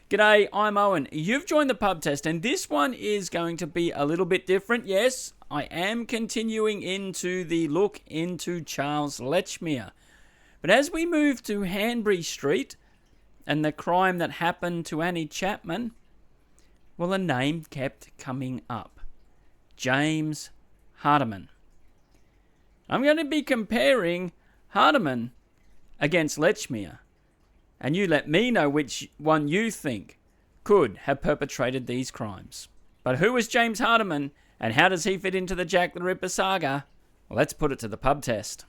G'day, I'm Owen. You've joined the pub test, and this one is going to be a little bit different. Yes, I am continuing into the look into Charles Lechmere. But as we move to Hanbury Street and the crime that happened to Annie Chapman, well, a name kept coming up. James Hardiman. I'm going to be comparing Hardiman against Lechmere, and you let me know which one you think could have perpetrated these crimes. But who was James Hardiman, and how does he fit into the Jack the Ripper saga? Well, let's put it to the pub test.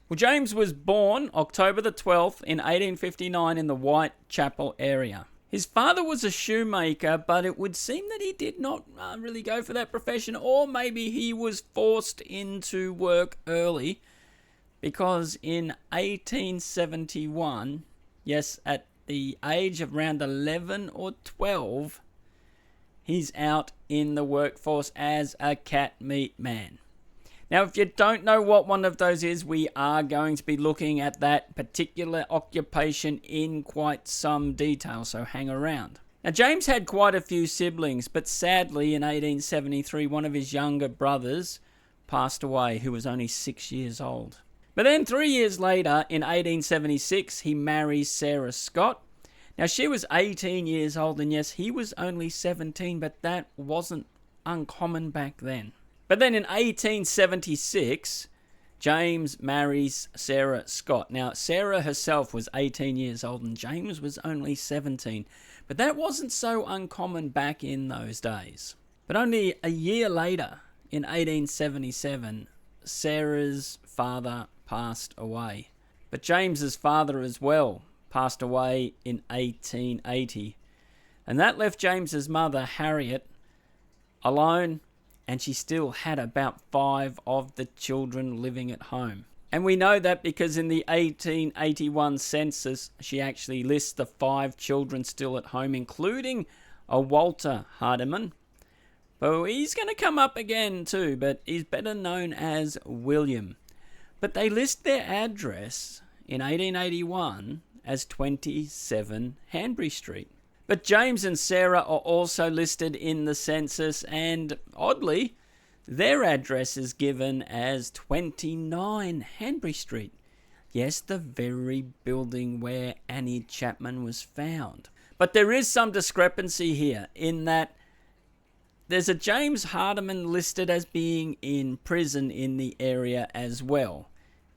Well, James was born October the 12th in 1859 in the Whitechapel area. His father was a shoemaker, but it would seem that he did not really go for that profession, or maybe he was forced into work early, because in 1871, yes, at the age of around 11 or 12, he's out in the workforce as a cat meat man. Now, if you don't know what one of those is, we are going to be looking at that particular occupation in quite some detail, so hang around. Now, James had quite a few siblings, but sadly in 1873, one of his younger brothers passed away, who was only 6 years old. But then 3 years later, in 1876, he marries Sarah Scott. Now, she was 18 years old, and yes, he was only 17, but that wasn't uncommon back then. But then in 1876, James marries Sarah Scott. Now, Sarah herself was 18 years old and James was only 17. But that wasn't so uncommon back in those days. But only a year later, in 1877, Sarah's father passed away. But James's father as well passed away in 1880. And that left James's mother, Harriet, alone. And she still had about 5 of the children living at home. And we know that because in the 1881 census, she actually lists the 5 children still at home, including a Walter Hardiman. But he's going to come up again too, but he's better known as William. But they list their address in 1881 as 27 Hanbury Street. But James and Sarah are also listed in the census, and oddly, their address is given as 29 Hanbury Street. Yes, the very building where Annie Chapman was found. But there is some discrepancy here in that there's a James Hardiman listed as being in prison in the area as well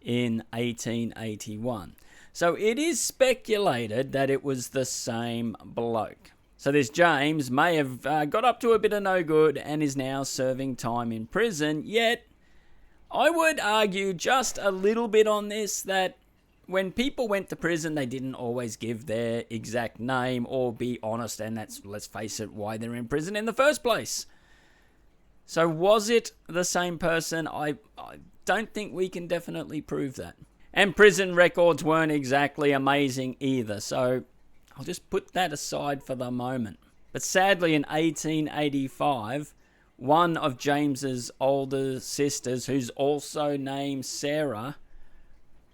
in 1881. So it is speculated that it was the same bloke. So this James may have got up to a bit of no good and is now serving time in prison. Yet, I would argue just a little bit on this that when people went to prison, they didn't always give their exact name or be honest. And that's, let's face it, why they're in prison in the first place. So was it the same person? I don't think we can definitely prove that. And prison records weren't exactly amazing either, so I'll just put that aside for the moment. But sadly, in 1885, one of James's older sisters, who's also named Sarah,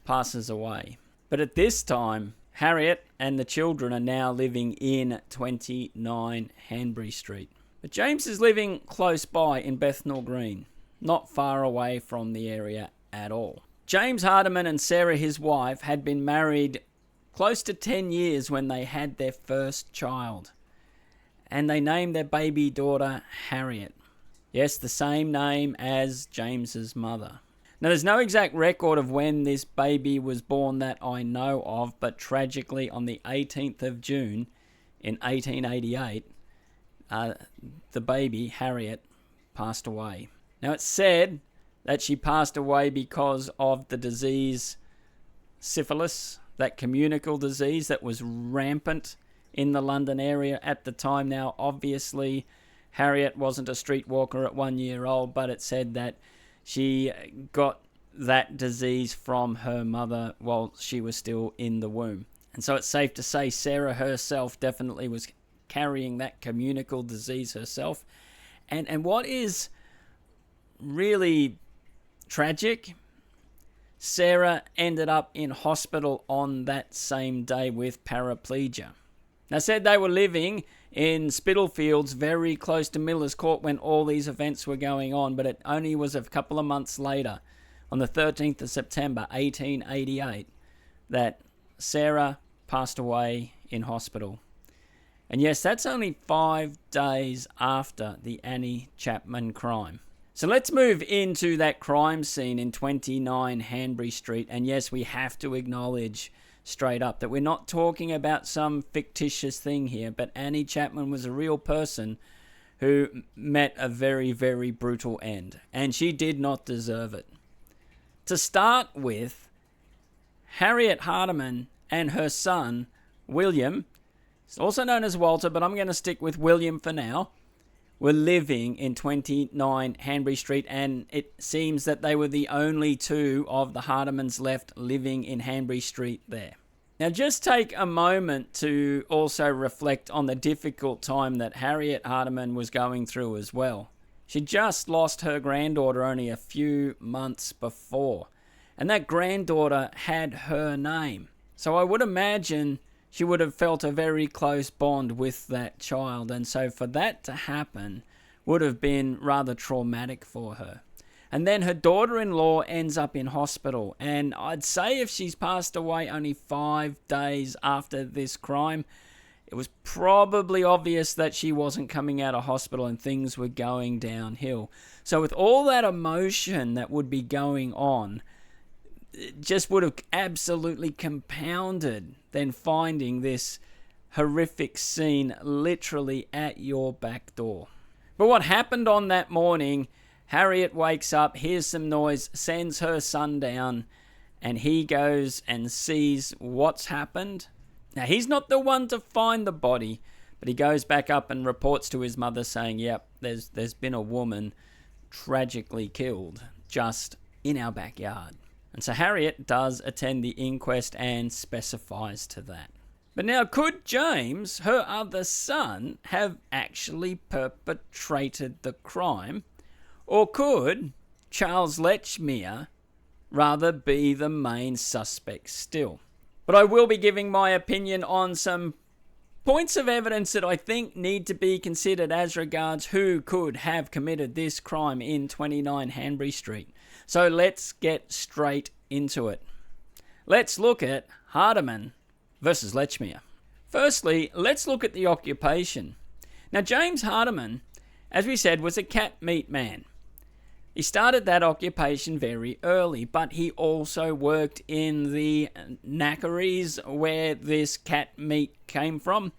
passes away. But at this time, Harriet and the children are now living in 29 Hanbury Street. But James is living close by in Bethnal Green, not far away from the area at all. James Hardiman and Sarah, his wife, had been married close to 10 years when they had their first child. And they named their baby daughter Harriet. Yes, the same name as James's mother. Now, there's no exact record of when this baby was born that I know of, but tragically on the 18th of June in 1888, the baby, Harriet, passed away. Now, it's said that she passed away because of the disease syphilis, that communicable disease that was rampant in the London area at the time. Now, obviously, Harriet wasn't a streetwalker at 1 year old, but it said that she got that disease from her mother while she was still in the womb. And so it's safe to say Sarah herself definitely was carrying that communicable disease herself. And what is really tragic, Sarah ended up in hospital on that same day with paraplegia. Now, said they were living in Spitalfields, very close to Miller's Court, when all these events were going on, but it only was a couple of months later, on the 13th of September 1888, that Sarah passed away in hospital. And yes, that's only 5 days after the Annie Chapman crime. So let's move into that crime scene in 29 Hanbury Street. And yes, we have to acknowledge straight up that we're not talking about some fictitious thing here, but Annie Chapman was a real person who met a very, very brutal end. And she did not deserve it. To start with, Harriet Hardiman and her son, William, also known as Walter, but I'm going to stick with William for now, were living in 29 Hanbury Street, and it seems that they were the only two of the Hardimans left living in Hanbury Street there. Now, just take a moment to also reflect on the difficult time that Harriet Hardiman was going through as well. She just lost her granddaughter only a few months before, and that granddaughter had her name. So I would imagine she would have felt a very close bond with that child, and so for that to happen would have been rather traumatic for her. And then her daughter-in-law ends up in hospital, and I'd say if she's passed away only 5 days after this crime, it was probably obvious that she wasn't coming out of hospital and things were going downhill. So with all that emotion that would be going on, it just would have absolutely compounded then finding this horrific scene literally at your back door. But what happened on that morning, Harriet wakes up, hears some noise, sends her son down, and he goes and sees what's happened. Now, he's not the one to find the body, but he goes back up and reports to his mother saying, yep, there's been a woman tragically killed just in our backyard. And so Harriet does attend the inquest and specifies to that. But now, could James, her other son, have actually perpetrated the crime? Or could Charles Lechmere rather be the main suspect still? But I will be giving my opinion on some points of evidence that I think need to be considered as regards who could have committed this crime in 29 Hanbury Street. So let's get straight into it. Let's look at Hardiman versus Lechmere. Firstly, let's look at the occupation. Now, James Hardiman, as we said, was a cat meat man. He started that occupation very early, but he also worked in the knackeries where this cat meat came from.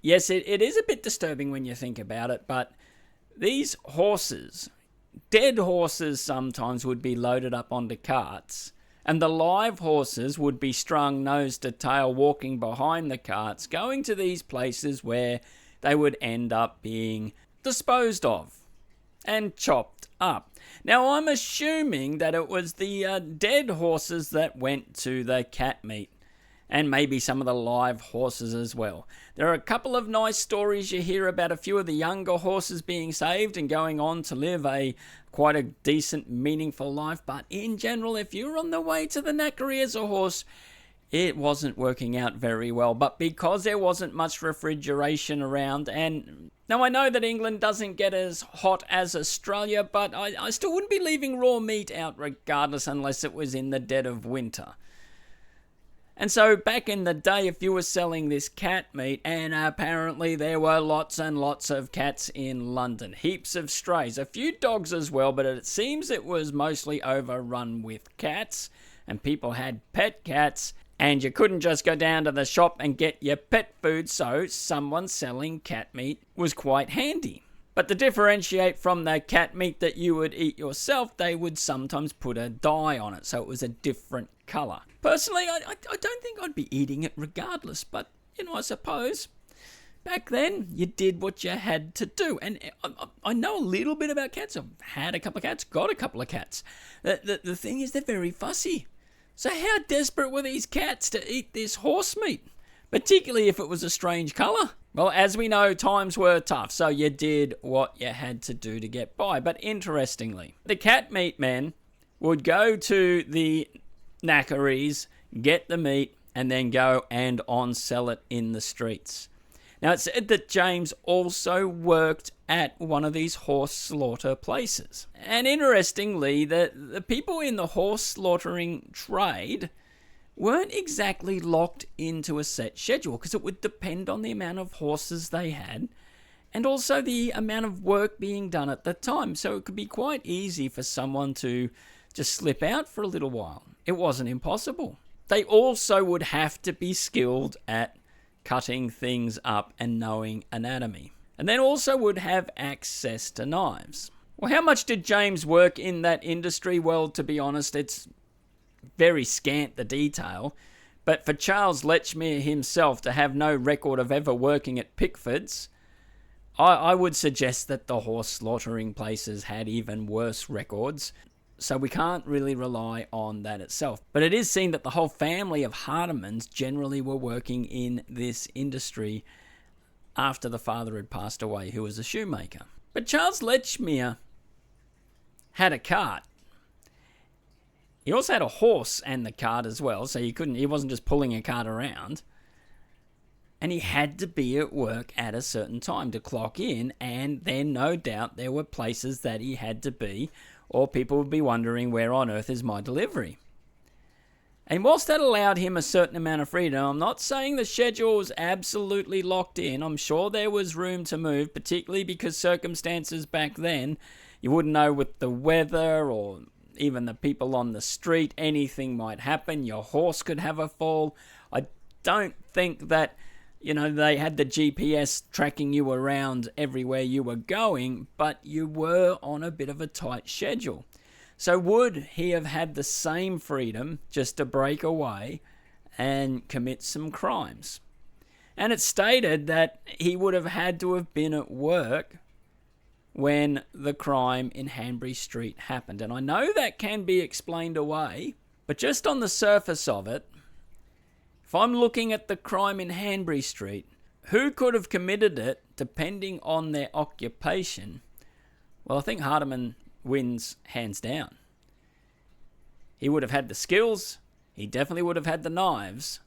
Yes, it is a bit disturbing when you think about it, but these horses, dead horses sometimes would be loaded up onto carts, and the live horses would be strung nose to tail walking behind the carts, going to these places where they would end up being disposed of and chopped up. Now, I'm assuming that it was the dead horses that went to the cat meat, and maybe some of the live horses as well. There are a couple of nice stories you hear about a few of the younger horses being saved and going on to live quite a decent, meaningful life, but in general, if you're on the way to the knackery as a horse, it wasn't working out very well. But because there wasn't much refrigeration around, and now I know that England doesn't get as hot as Australia, but I still wouldn't be leaving raw meat out regardless unless it was in the dead of winter. And so back in the day, if you were selling this cat meat, and apparently there were lots and lots of cats in London, heaps of strays, a few dogs as well, but it seems it was mostly overrun with cats, and people had pet cats, and you couldn't just go down to the shop and get your pet food, so someone selling cat meat was quite handy. But to differentiate from the cat meat that you would eat yourself, they would sometimes put a dye on it, so it was a different colour. Personally, I don't think I'd be eating it regardless, but, I suppose back then you did what you had to do. And I know a little bit about cats. I've had a couple of cats, got a couple of cats. The thing is, they're very fussy. So how desperate were these cats to eat this horse meat? Particularly if it was a strange colour. Well, as we know, times were tough, so you did what you had to do to get by. But interestingly, the cat meat men would go to the knackeries, get the meat, and then go and on-sell it in the streets. Now, it's said that James also worked at one of these horse slaughter places. And interestingly, the people in the horse slaughtering trade weren't exactly locked into a set schedule, because it would depend on the amount of horses they had and also the amount of work being done at the time. So it could be quite easy for someone to just slip out for a little while. It wasn't impossible. They also would have to be skilled at cutting things up and knowing anatomy, and then also would have access to knives. Well, how much did James work in that industry? Well, to be honest, it's very scant, the detail. But for Charles Lechmere himself to have no record of ever working at Pickford's, I would suggest that the horse slaughtering places had even worse records. So we can't really rely on that itself. But it is seen that the whole family of Hardimans generally were working in this industry after the father had passed away, who was a shoemaker. But Charles Lechmere had a cart. He also had a horse and the cart as well, so he wasn't just pulling a cart around. And he had to be at work at a certain time to clock in, and then no doubt there were places that he had to be, or people would be wondering, where on earth is my delivery? And whilst that allowed him a certain amount of freedom, I'm not saying the schedule was absolutely locked in. I'm sure there was room to move, particularly because circumstances back then, you wouldn't know with the weather or even the people on the street, anything might happen. Your horse could have a fall. I don't think that, they had the GPS tracking you around everywhere you were going, but you were on a bit of a tight schedule. So would he have had the same freedom just to break away and commit some crimes? And it's stated that he would have had to have been at work when the crime in Hanbury Street happened. And I know that can be explained away, but just on the surface of it, if I'm looking at the crime in Hanbury Street, who could have committed it depending on their occupation? Well, I think Hardiman wins hands down. He would have had the skills, he definitely would have had the knives,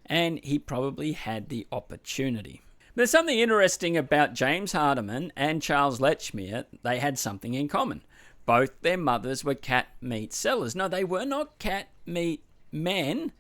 and he probably had the opportunity. There's something interesting about James Hardiman and Charles Lechmere. They had something in common. Both their mothers were cat meat sellers. No, they were not cat meat men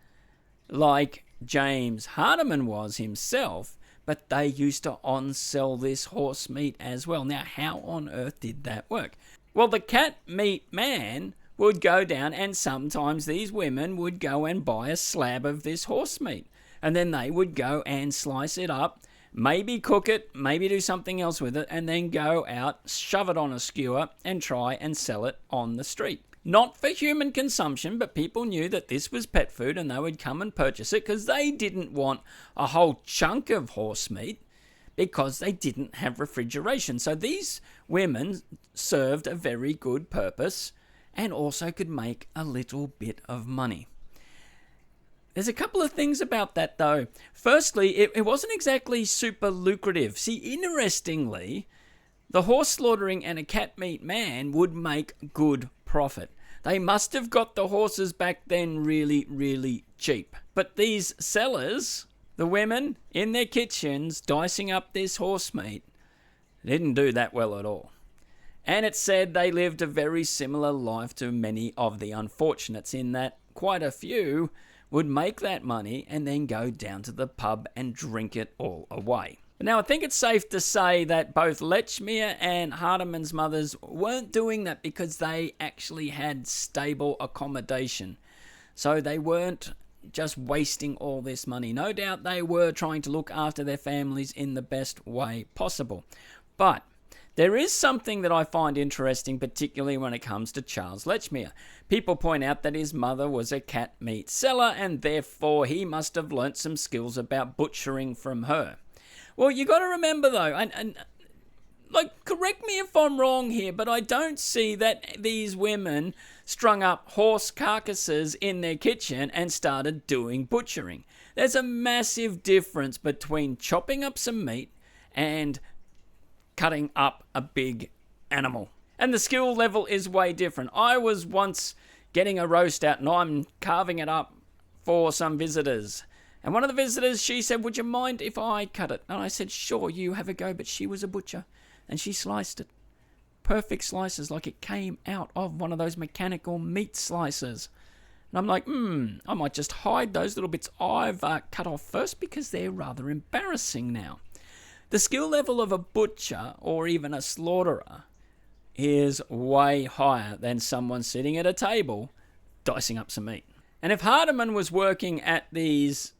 like James Hardiman was himself, but they used to on-sell this horse meat as well. Now, how on earth did that work? Well, the cat meat man would go down, and sometimes these women would go and buy a slab of this horse meat, and then they would go and slice it up, maybe cook it, maybe do something else with it, and then go out, shove it on a skewer, and try and sell it on the street. Not for human consumption, but people knew that this was pet food and they would come and purchase it because they didn't want a whole chunk of horse meat because they didn't have refrigeration. So these women served a very good purpose and also could make a little bit of money. There's a couple of things about that though. Firstly, it wasn't exactly super lucrative. See, interestingly, the horse slaughtering and a cat meat man would make good profit. They must have got the horses back then really, really cheap. But these sellers, the women in their kitchens dicing up this horse meat, didn't do that well at all. And it said they lived a very similar life to many of the unfortunates, in that quite a few would make that money and then go down to the pub and drink it all away. But now I think it's safe to say that both Lechmere and Hardiman's mothers weren't doing that because they actually had stable accommodation. So they weren't just wasting all this money. No doubt they were trying to look after their families in the best way possible. But there is something that I find interesting, particularly when it comes to Charles Lechmere. People point out that his mother was a cat meat seller and therefore he must have learnt some skills about butchering from her. Well, you got to remember though, and correct me if I'm wrong here, but I don't see that these women strung up horse carcasses in their kitchen and started doing butchering. There's a massive difference between chopping up some meat and cutting up a big animal. And the skill level is way different. I was once getting a roast out and I'm carving it up for some visitors. And one of the visitors, she said, would you mind if I cut it? And I said, sure, you have a go. But she was a butcher and she sliced it. Perfect slices, like it came out of one of those mechanical meat slicers. And I'm like, I might just hide those little bits I've cut off first because they're rather embarrassing now. The skill level of a butcher or even a slaughterer is way higher than someone sitting at a table dicing up some meat. And if Hardiman was working at these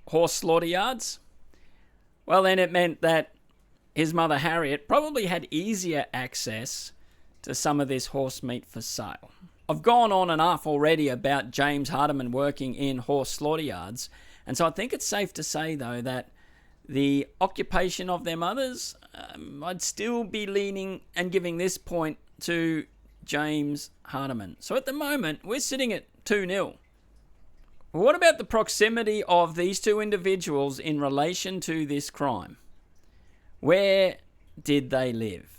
horse slaughter yards, well, then it meant that his mother Harriet probably had easier access to some of this horse meat for sale. I've gone on and off already about James Hardiman working in horse slaughter yards, and so I think it's safe to say, though, that the occupation of their mothers, I'd still be leaning and giving this point to James Hardiman. So at the moment, we're sitting at 2-0. What about the proximity of these two individuals in relation to this crime? Where did they live?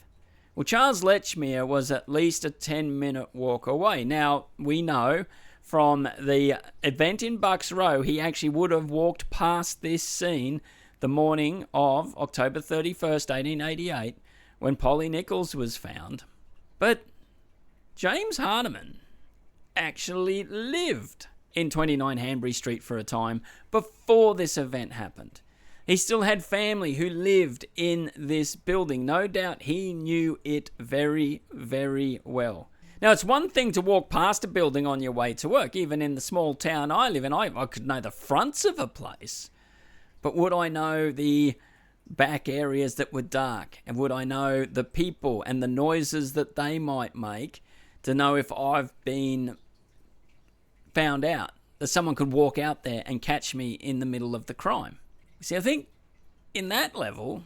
Well, Charles Lechmere was at least a 10-minute walk away. Now, we know from the event in Bucks Row, he actually would have walked past this scene the morning of October 31st, 1888, when Polly Nichols was found. But James Hardiman actually lived in 29 Hanbury Street for a time before this event happened. He still had family who lived in this building. No doubt he knew it very, very well. Now, it's one thing to walk past a building on your way to work. Even in the small town I live in, I could know the fronts of a place. But would I know the back areas that were dark? And would I know the people and the noises that they might make to know if I've been found out, that someone could walk out there and catch me in the middle of the crime? See, I think in that level,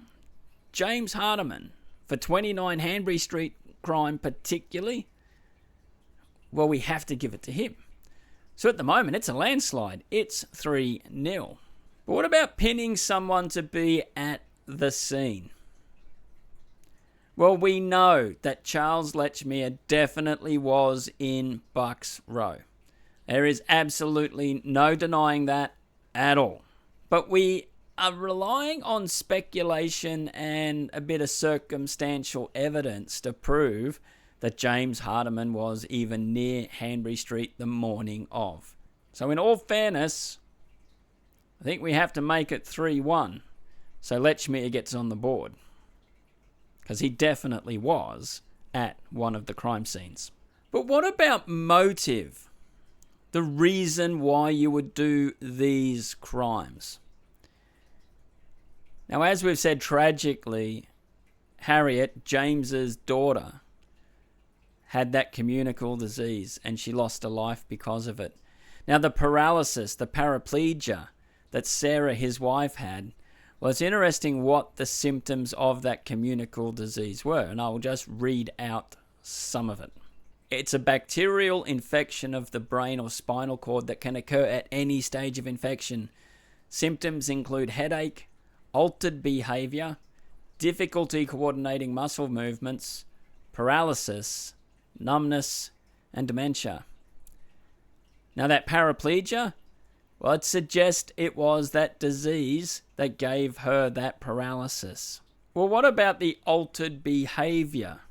James Hardiman, for 29 Hanbury Street crime particularly, well, we have to give it to him. So at the moment, it's a landslide. It's 3-0. But what about pinning someone to be at the scene? Well, we know that Charles Lechmere definitely was in Bucks Row. There is absolutely no denying that at all. But we are relying on speculation and a bit of circumstantial evidence to prove that James Hardiman was even near Hanbury Street the morning of. So in all fairness, I think we have to make it 3-1. So Lechmere gets on the board. Because he definitely was at one of the crime scenes. But what about motive? The reason why you would do these crimes. Now, as we've said, tragically, Harriet, James's daughter, had that communicable disease and she lost her life because of it. Now, the paralysis, the paraplegia that Sarah, his wife, had, well, it's interesting what the symptoms of that communicable disease were, and I will just read out some of it. It's a bacterial infection of the brain or spinal cord that can occur at any stage of infection. Symptoms include headache, altered behavior, difficulty coordinating muscle movements, paralysis, numbness, and dementia. Now that paraplegia, well, it suggests it was that disease that gave her that paralysis. Well, what about the altered behavior?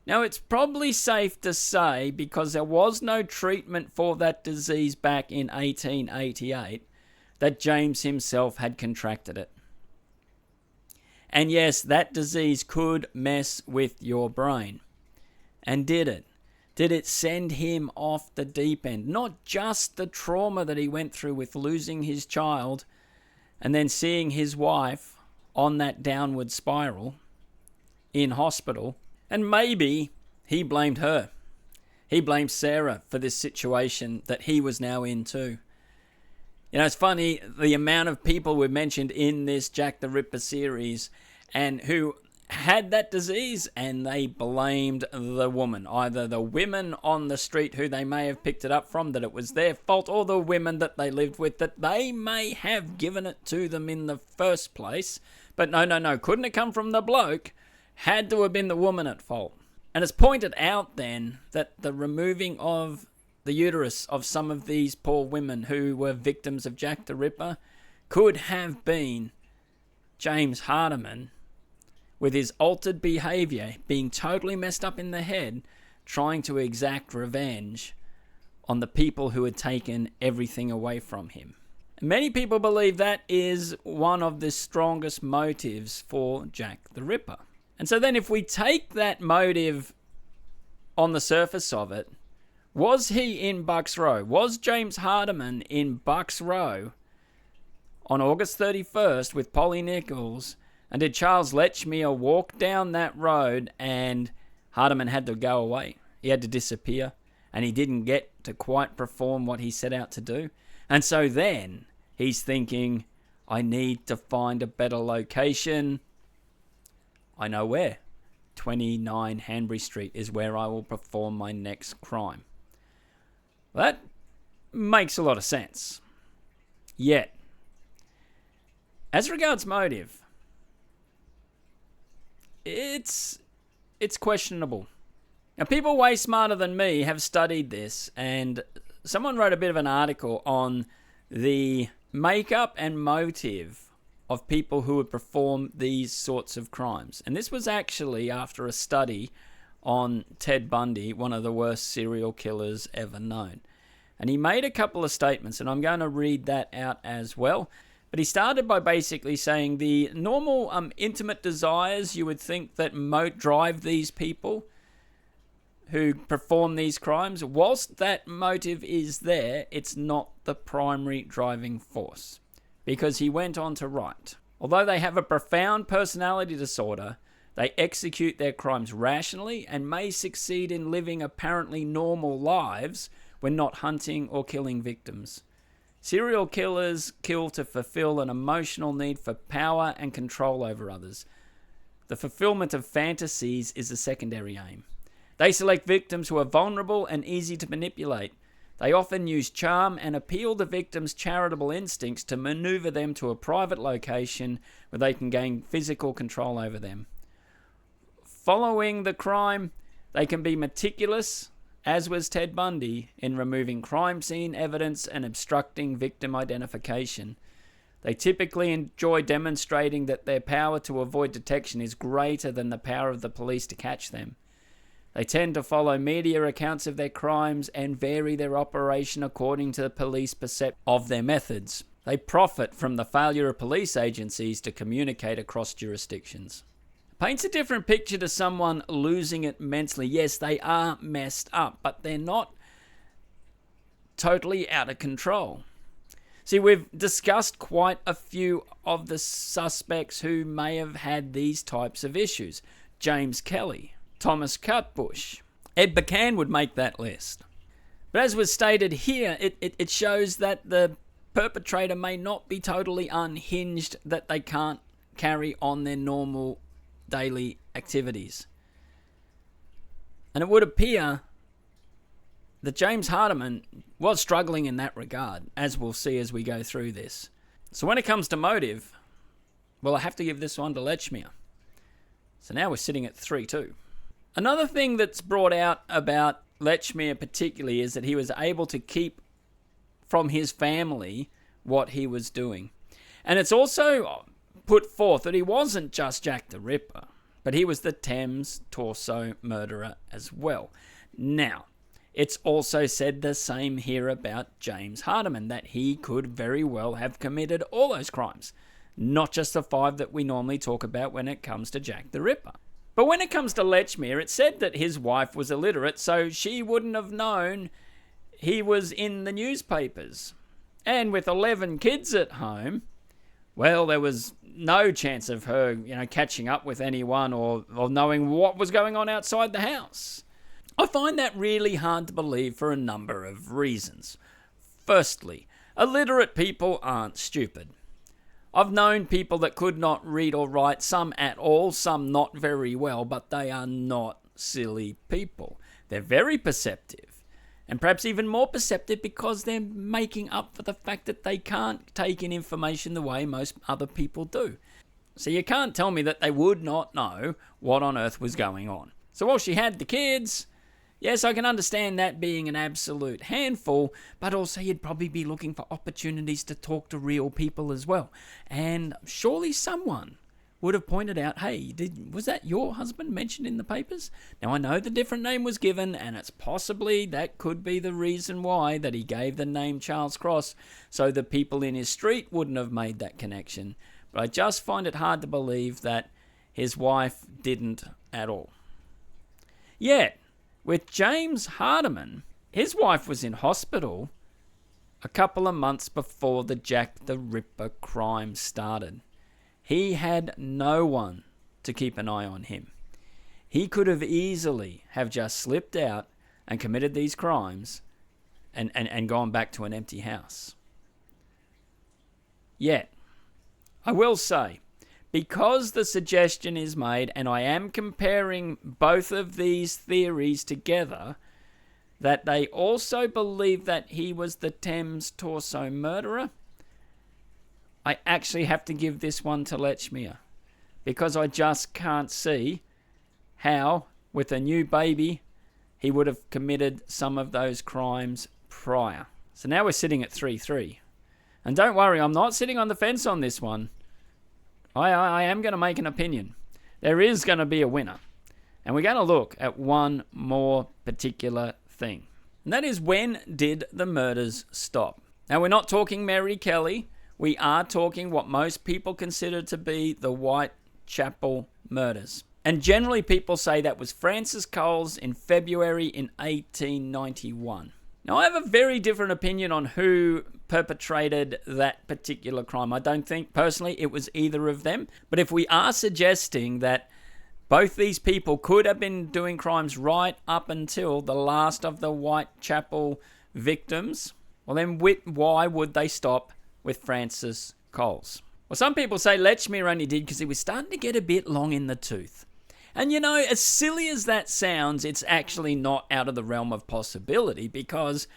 Now, it's probably safe to say, because there was no treatment for that disease back in 1888, that James himself had contracted it. And yes, that disease could mess with your brain. And did it? Did it send him off the deep end? Not just the trauma that he went through with losing his child and then seeing his wife on that downward spiral in hospital. And maybe he blamed her. He blamed Sarah for this situation that he was now in too. You know, it's funny, the amount of people we've mentioned in this Jack the Ripper series and who had that disease, and they blamed the woman. Either the women on the street who they may have picked it up from, that it was their fault, or the women that they lived with, that they may have given it to them in the first place. But no, couldn't have come from the bloke. Had to have been the woman at fault. And it's pointed out then that the removing of the uterus of some of these poor women who were victims of Jack the Ripper could have been James Hardiman, with his altered behaviour, being totally messed up in the head, trying to exact revenge on the people who had taken everything away from him. Many people believe that is one of the strongest motives for Jack the Ripper. And so then if we take that motive on the surface of it, was he in Bucks Row? Was James Hardiman in Bucks Row on August 31st with Polly Nichols? And did Charles Lechmere walk down that road and Hardiman had to go away? He had to disappear, and he didn't get to quite perform what he set out to do. And so then he's thinking, I need to find a better location. I know where. 29 Hanbury Street is where I will perform my next crime. That makes a lot of sense. Yet, as regards motive, it's questionable. Now, people way smarter than me have studied this, and someone wrote a bit of an article on the makeup and motive of people who would perform these sorts of crimes. And this was actually after a study on Ted Bundy, one of the worst serial killers ever known. And he made a couple of statements, and I'm going to read that out as well. But he started by basically saying the normal intimate desires you would think that drive these people who perform these crimes, whilst that motive is there, it's not the primary driving force. Because he went on to write, although they have a profound personality disorder, they execute their crimes rationally and may succeed in living apparently normal lives when not hunting or killing victims. Serial killers kill to fulfill an emotional need for power and control over others. The fulfillment of fantasies is a secondary aim. They select victims who are vulnerable and easy to manipulate. They often use charm and appeal the victim's charitable instincts to maneuver them to a private location where they can gain physical control over them. Following the crime, they can be meticulous, as was Ted Bundy, in removing crime scene evidence and obstructing victim identification. They typically enjoy demonstrating that their power to avoid detection is greater than the power of the police to catch them. They tend to follow media accounts of their crimes and vary their operation according to the police perception of their methods. They profit from the failure of police agencies to communicate across jurisdictions. Paints a different picture to someone losing it mentally. Yes, they are messed up, but they're not totally out of control. See, we've discussed quite a few of the suspects who may have had these types of issues. James Kelly, Thomas Cutbush, Ed Buchan would make that list. But as was stated here, it shows that the perpetrator may not be totally unhinged, that they can't carry on their normal daily activities. And it would appear that James Hardiman was struggling in that regard, as we'll see as we go through this. So when it comes to motive, well, I have to give this one to Lechmere. So now we're sitting at 3-2. Another thing that's brought out about Lechmere particularly is that he was able to keep from his family what he was doing. And it's also put forth that he wasn't just Jack the Ripper, but he was the Thames Torso murderer as well. Now, it's also said the same here about James Hardiman, that he could very well have committed all those crimes, not just the 5 that we normally talk about when it comes to Jack the Ripper. But when it comes to Lechmere, it's said that his wife was illiterate, so she wouldn't have known he was in the newspapers. And with 11 kids at home, well, there was no chance of her, catching up with anyone or knowing what was going on outside the house. I find that really hard to believe for a number of reasons. Firstly, illiterate people aren't stupid. I've known people that could not read or write, some at all, some not very well, but they are not silly people. They're very perceptive, and perhaps even more perceptive because they're making up for the fact that they can't take in information the way most other people do. So you can't tell me that they would not know what on earth was going on. So while she had the kids, yes, I can understand that being an absolute handful, but also you'd probably be looking for opportunities to talk to real people as well. And surely someone would have pointed out, hey, was that your husband mentioned in the papers? Now, I know the different name was given, and it's possibly that could be the reason why that he gave the name Charles Cross, so the people in his street wouldn't have made that connection. But I just find it hard to believe that his wife didn't at all. Yet, with James Hardiman, his wife was in hospital a couple of months before the Jack the Ripper crime started. He had no one to keep an eye on him. He could have easily have just slipped out and committed these crimes and gone back to an empty house. Yet, I will say, because the suggestion is made, and I am comparing both of these theories together, that they also believe that he was the Thames Torso murderer, I actually have to give this one to Lechmere, because I just can't see how, with a new baby, he would have committed some of those crimes prior. So now we're sitting at 3-3. And don't worry, I'm not sitting on the fence on this one. I am going to make an opinion. There is going to be a winner. And we're going to look at one more particular thing. And that is, when did the murders stop? Now, we're not talking Mary Kelly. We are talking what most people consider to be the Whitechapel murders. And generally people say that was Francis Coles in February in 1891. Now, I have a very different opinion on who perpetrated that particular crime. I don't think, personally, it was either of them. But if we are suggesting that both these people could have been doing crimes right up until the last of the Whitechapel victims, well then why would they stop with Francis Coles? Well, some people say Lechmere only did because he was starting to get a bit long in the tooth. And you know, as silly as that sounds, it's actually not out of the realm of possibility, because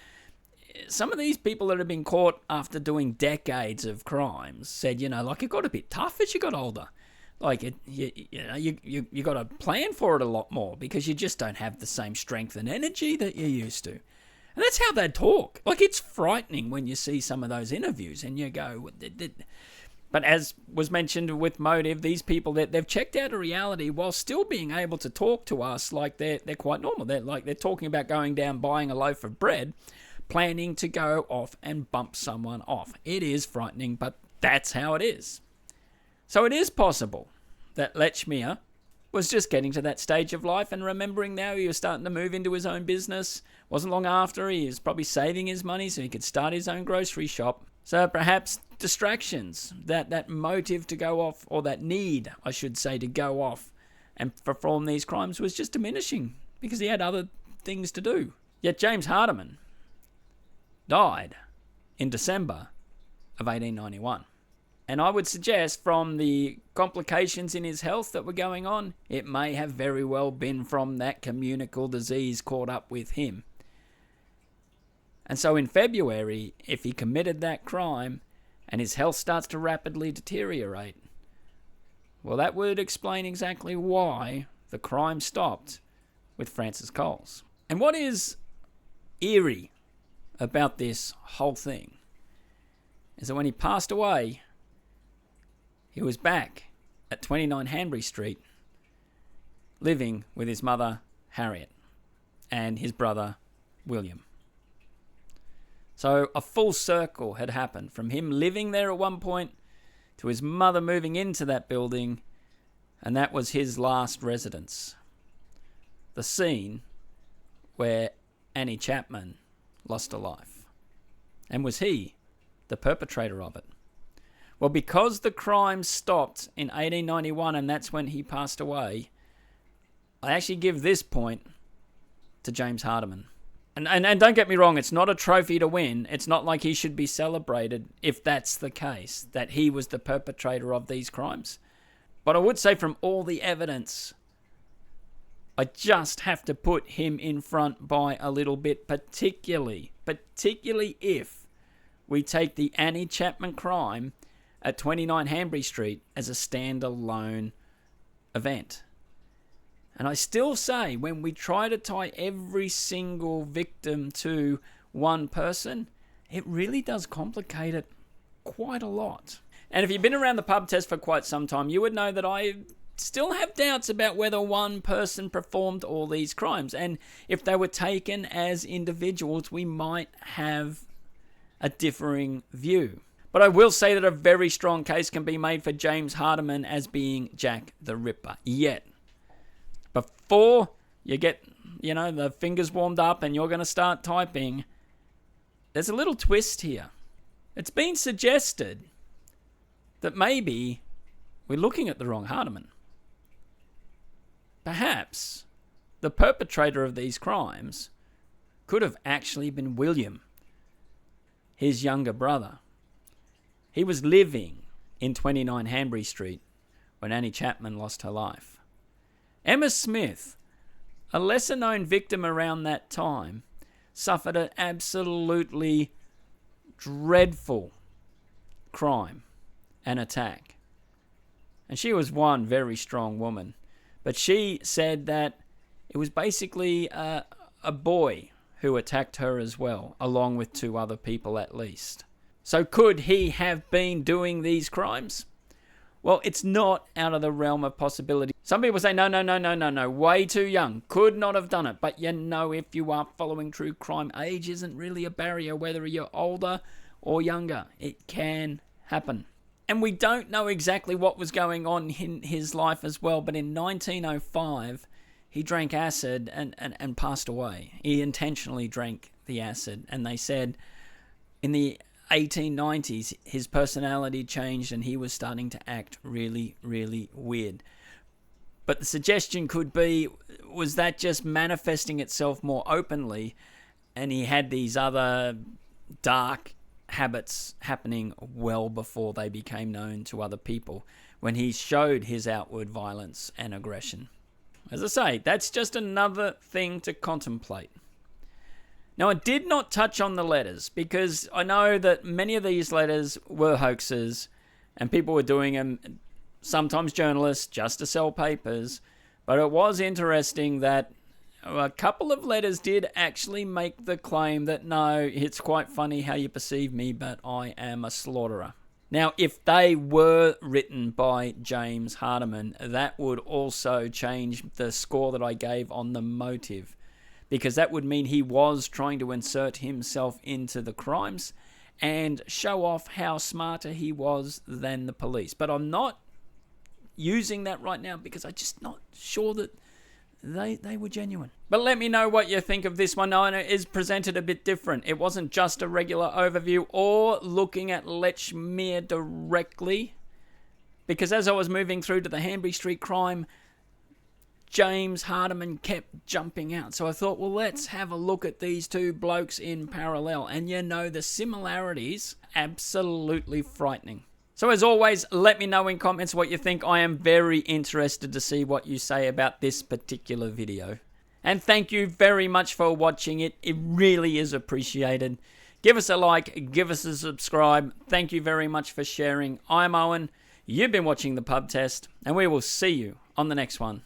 some of these people that have been caught after doing decades of crimes said, you know, like, it got a bit tough as you got older. Like, you got to plan for it a lot more because you just don't have the same strength and energy that you used to. And that's how they talk. Like, it's frightening when you see some of those interviews and you go... But as was mentioned with Motive, these people, they've checked out of reality while still being able to talk to us like they're quite normal. They're talking about going down, buying a loaf of bread, planning to go off and bump someone off. It is frightening, but that's how it is. So it is possible that Lechmere was just getting to that stage of life and remembering now he was starting to move into his own business. Wasn't long after, he was probably saving his money so he could start his own grocery shop. So perhaps distractions, that motive to go off, or that need, I should say, to go off and perform these crimes was just diminishing because he had other things to do. Yet James Hardiman died in December of 1891. And I would suggest from the complications in his health that were going on, it may have very well been from that communicable disease caught up with him. And so in February, if he committed that crime and his health starts to rapidly deteriorate, well, that would explain exactly why the crime stopped with Francis Coles. And what is eerie about this whole thing is that when he passed away, he was back at 29 Hanbury Street, living with his mother, Harriet, and his brother, William. So a full circle had happened from him living there at one point to his mother moving into that building, and that was his last residence. The scene where Annie Chapman lost her life. And was he the perpetrator of it? Well, because the crime stopped in 1891 and that's when he passed away, I actually give this point to James Hardiman. And don't get me wrong, it's not a trophy to win. It's not like he should be celebrated if that's the case, that he was the perpetrator of these crimes. But I would say from all the evidence, I just have to put him in front by a little bit, particularly if we take the Annie Chapman crime at 29 Hanbury Street as a standalone event. And I still say, when we try to tie every single victim to one person, it really does complicate it quite a lot. And if you've been around the pub test for quite some time, you would know that I still have doubts about whether one person performed all these crimes. And if they were taken as individuals, we might have a differing view. But I will say that a very strong case can be made for James Hardiman as being Jack the Ripper. Yet, before you get, the fingers warmed up and you're going to start typing, there's a little twist here. It's been suggested that maybe we're looking at the wrong Hardiman. Perhaps the perpetrator of these crimes could have actually been William, his younger brother. He was living in 29 Hanbury Street when Annie Chapman lost her life. Emma Smith, a lesser-known victim around that time, suffered an absolutely dreadful crime and attack. And she was one very strong woman. But she said that it was basically a boy who attacked her as well, along with 2 other people at least. So could he have been doing these crimes? Well, it's not out of the realm of possibility. Some people say, no, way too young. Could not have done it. But if you are following true crime, age isn't really a barrier, whether you're older or younger. It can happen. And we don't know exactly what was going on in his life as well, but in 1905, he drank acid and passed away. He intentionally drank the acid, and they said in the 1890s, his personality changed and he was starting to act really, really weird. But the suggestion could be, was that just manifesting itself more openly, and he had these other dark habits happening well before they became known to other people, when he showed his outward violence and aggression. As I say, that's just another thing to contemplate. Now, I did not touch on the letters because I know that many of these letters were hoaxes and people were doing them, sometimes journalists, just to sell papers. But it was interesting that a couple of letters did actually make the claim that, no, it's quite funny how you perceive me, but I am a slaughterer. Now, if they were written by James Hardiman, that would also change the score that I gave on the motive, because that would mean he was trying to insert himself into the crimes and show off how smarter he was than the police. But I'm not using that right now because I'm just not sure that they were genuine. But let me know what you think of this one. I know it is presented a bit different. It wasn't just a regular overview or looking at Lechmere directly, because as I was moving through to the Hanbury Street crime, James Hardiman kept jumping out. So I thought, well, let's have a look at these 2 blokes in parallel. And the similarities, absolutely frightening. So as always, let me know in comments what you think. I am very interested to see what you say about this particular video. And thank you very much for watching it. It really is appreciated. Give us a like, give us a subscribe. Thank you very much for sharing. I'm Owen. You've been watching The Pub Test, and we will see you on the next one.